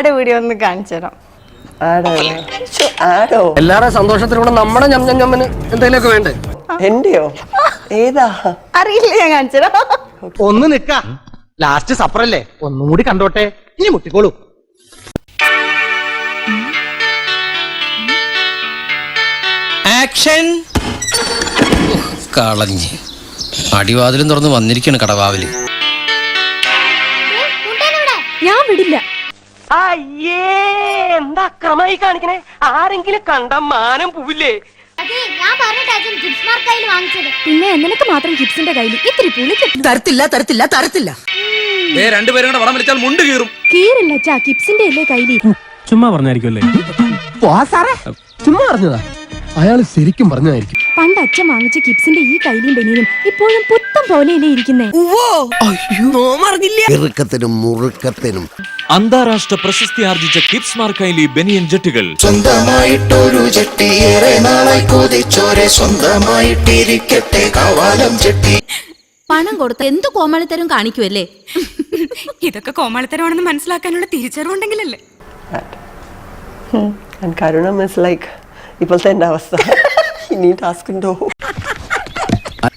Add video ഒന്ന് കാണിച്ചു തരാം. എല്ലാവരുടെ സന്തോഷത്തിലൂടെ നമ്മുടെ ഞമ്മന് എന്തെങ്കിലുമൊക്കെ വേണ്ടേ? എന്റെയോ? ഏതാ അറിയില്ല, ഞാൻ കാണിച്ചു തരാം. ഒന്ന് നിക്ക, ലാസ്റ്റ് സപ്പറല്ലേ, ഒന്നും കൂടി കണ്ടോട്ടെ, ഇനി മുട്ടിക്കോളൂ. ആക്ഷൻ. കളഞ്ഞ് അടിവാതിലും തുറന്ന് വന്നിരിക്കാണ് കടവാവില്. ഞാൻ വിടില്ല. അയ്യേ, എന്താ അക്രമായി കാണിക്കണേ? ആരെങ്കിലും കണ്ട മാനം പോവില്ലേ? പിന്നെ നിനക്ക് മാത്രം കിഡ്സിന്റെ കയ്യിൽ ഇത്തിരി പുളി കിട്ടും. തരത്തില്ല. രണ്ടുപേരും കൂടെ വടം വലിച്ചാൽ മുണ്ട് കീറും. കീറില്ല അച്ഛാ, കിഡ്സിന്റെ അല്ലേ കയ്യിൽ. ചുമ്മാ പറഞ്ഞായിരിക്കുമല്ലേ? ചുമ്മാ പറഞ്ഞതാ, അയാള് ശരിക്കും പറഞ്ഞതായിരിക്കും. പണ്ട് അച്ഛൻ വാങ്ങിച്ച കിഡ്സിന്റെ ഈ കയ്യിലും ബനിയനും ഇപ്പോഴും പുത്തം പോലെയല്ലേ ഇരിക്കുന്നേ. ഇറുക്കത്തിനും മുറുക്കത്തിനും അന്താരാഷ്ട്ര പ്രശസ്തി ആർജിച്ച കിഡ്സ് മാർക്കൈലി ബനിയൻ ജെട്ടികൾ. സ്വന്തമായിട്ടൊരു ജെട്ടി ഏറെ നാളായി കൊതിച്ചോരെ, സ്വന്തമായിട്ടിരിക്കട്ടെ കവാലം ജെട്ടി. പണം കൊടുത്ത് എന്ത് കോമാളിത്തരം കാണിക്കുമല്ലേ? ഇതൊക്കെ കോമാളിത്തരമാണെന്ന് മനസ്സിലാക്കാനുള്ള തിരിച്ചറിവുണ്ടെങ്കിലല്ലേ. കരുണം ഇസ് ലൈക്ക് ഇപ്പോഴത്തെ എന്റെ അവസ്ഥ. ഇനി ടാസ്ക് ഉണ്ടോ?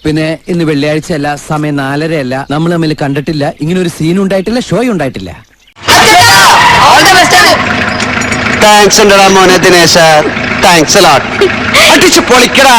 പിന്നെ ഇന്ന് വെള്ളിയാഴ്ചയല്ല, സമയം 4:30 നമ്മൾ തമ്മിൽ കണ്ടിട്ടില്ല, ഇങ്ങനെ ഒരു സീൻ ഉണ്ടായിട്ടില്ല, ഷോ ഉണ്ടായിട്ടില്ല. താങ്ക്സ് ഉണ്ടടാ മോനെ ദിനേശ, താങ്ക്സ് അടിച്ചു പൊളിക്കടാ.